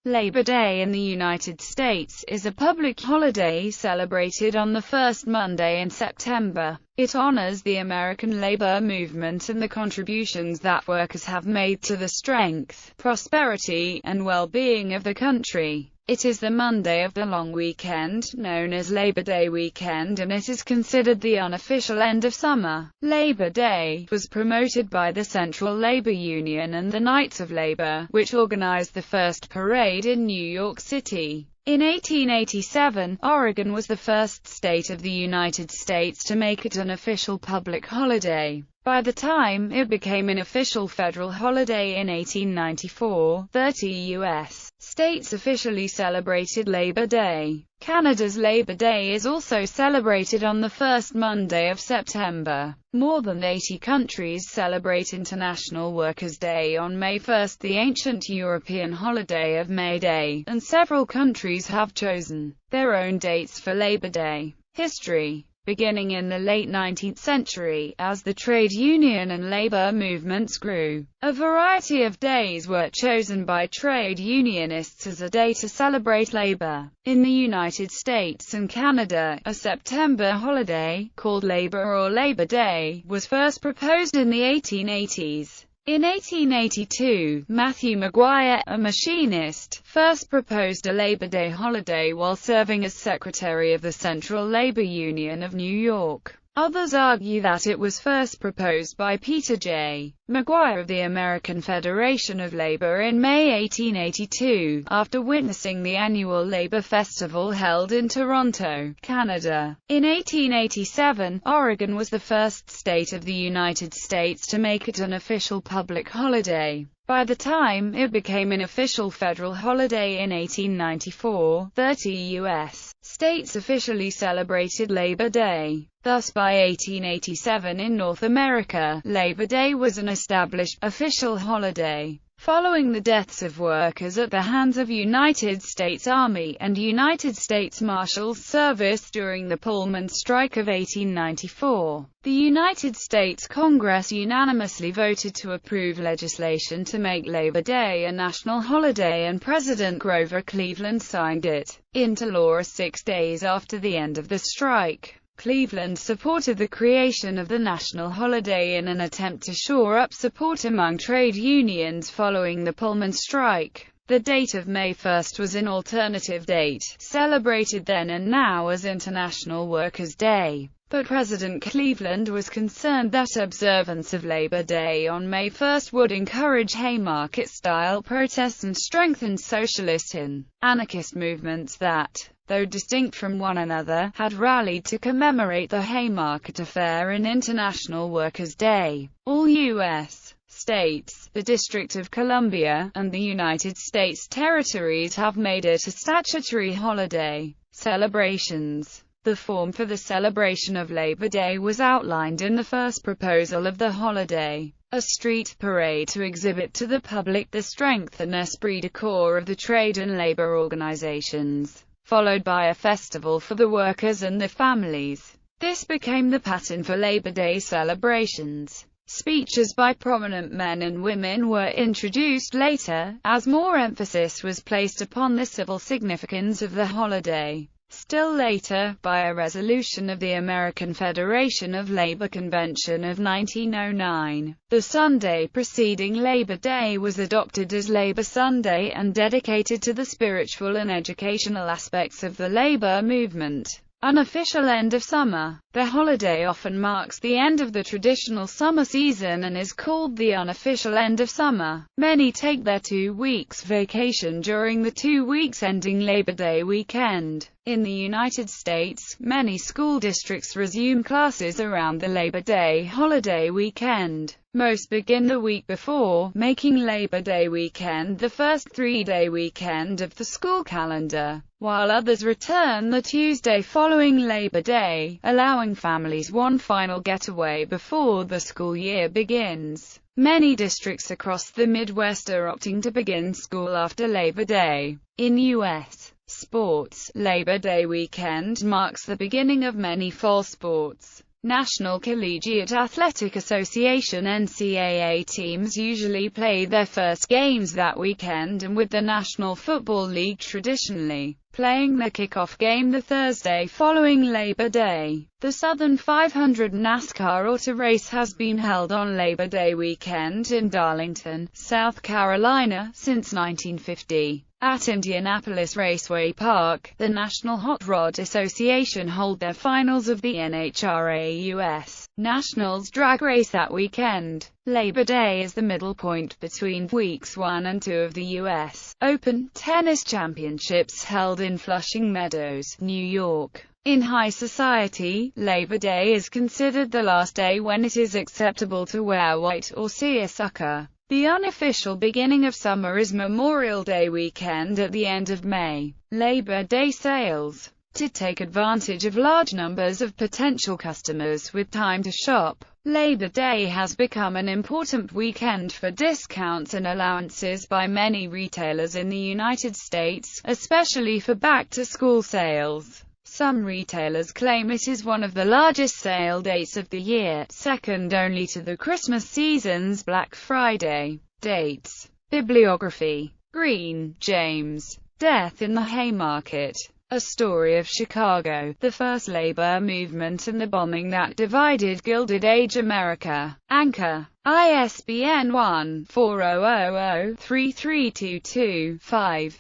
Labor Day in the United States is a public holiday celebrated on the first Monday in September. It honors the American labor movement and the contributions that workers have made to the strength, prosperity, and well-being of the country. It is the Monday of the long weekend, known as Labor Day weekend, and it is considered the unofficial end of summer. Labor Day was promoted by the Central Labor Union and the Knights of Labor, which organized the first parade in New York City. In 1887, Oregon was the first state of the United States to make it an official public holiday. By the time it became an official federal holiday in 1894, 30 U.S. states officially celebrated Labor Day. Canada's Labor Day is also celebrated on the first Monday of September. More than 80 countries celebrate International Workers' Day on May 1, the ancient European holiday of May Day, and several countries have chosen their own dates for Labor Day. History. Beginning in the late 19th century, as the trade union and labor movements grew, a variety of days were chosen by trade unionists as a day to celebrate labor. In the United States and Canada, a September holiday, called Labor or Labor Day, was first proposed in the 1880s. In 1882, Matthew Maguire, a machinist, first proposed a Labor Day holiday while serving as secretary of the Central Labor Union of New York. Others argue that it was first proposed by Peter J. Maguire of the American Federation of Labor in May 1882, after witnessing the annual Labor Festival held in Toronto, Canada. In 1887, Oregon was the first state of the United States to make it an official public holiday. By the time it became an official federal holiday in 1894, 30 U.S. states officially celebrated Labor Day. Thus by 1887 in North America, Labor Day was an established, official holiday. Following the deaths of workers at the hands of United States Army and United States Marshals Service during the Pullman Strike of 1894, the United States Congress unanimously voted to approve legislation to make Labor Day a national holiday, and President Grover Cleveland signed it into law 6 days after the end of the strike. Cleveland supported the creation of the national holiday in an attempt to shore up support among trade unions following the Pullman strike. The date of May 1 was an alternative date, celebrated then and now as International Workers' Day. But President Cleveland was concerned that observance of Labor Day on May 1 would encourage Haymarket-style protests and strengthen socialist and anarchist movements that, though distinct from one another, had rallied to commemorate the Haymarket Affair and International Workers' Day. All U.S. states, the District of Columbia, and the United States territories have made it a statutory holiday. Celebrations. The form for the celebration of Labor Day was outlined in the first proposal of the holiday: a street parade to exhibit to the public the strength and esprit de corps of the trade and labor organizations, followed by a festival for the workers and their families. This became the pattern for Labor Day celebrations. Speeches by prominent men and women were introduced later, as more emphasis was placed upon the civil significance of the holiday. Still later, by a resolution of the American Federation of Labor Convention of 1909, the Sunday preceding Labor Day was adopted as Labor Sunday and dedicated to the spiritual and educational aspects of the labor movement. Unofficial end of summer. The holiday often marks the end of the traditional summer season and is called the unofficial end of summer. Many take their 2 weeks vacation during the 2 weeks ending Labor Day weekend. In the United States, many school districts resume classes around the Labor Day holiday weekend. Most begin the week before, making Labor Day weekend the first 3-day weekend of the school calendar, while others return the Tuesday following Labor Day, allowing families one final getaway before the school year begins. Many districts across the Midwest are opting to begin school after Labor Day. In U.S. sports, Labor Day weekend marks the beginning of many fall sports. National Collegiate Athletic Association (NCAA) teams usually play their first games that weekend, and with the National Football League traditionally playing their kickoff game the Thursday following Labor Day. The Southern 500 NASCAR Auto Race has been held on Labor Day weekend in Darlington, South Carolina, since 1950. At Indianapolis Raceway Park, the National Hot Rod Association hold their finals of the NHRA U.S. Nationals drag race that weekend. Labor Day is the middle point between weeks 1 and 2 of the U.S. Open Tennis Championships held in Flushing Meadows, New York. In high society, Labor Day is considered the last day when it is acceptable to wear white or seersucker. The unofficial beginning of summer is Memorial Day weekend at the end of May. Labor Day sales. To take advantage of large numbers of potential customers with time to shop, Labor Day has become an important weekend for discounts and allowances by many retailers in the United States, especially for back-to-school sales. Some retailers claim it is one of the largest sale dates of the year, second only to the Christmas season's Black Friday. Dates. Bibliography. Green, James. Death in the Haymarket. A Story of Chicago, the First Labor Movement and the Bombing That Divided Gilded Age America. Anchor. ISBN 1-4000-3322-5.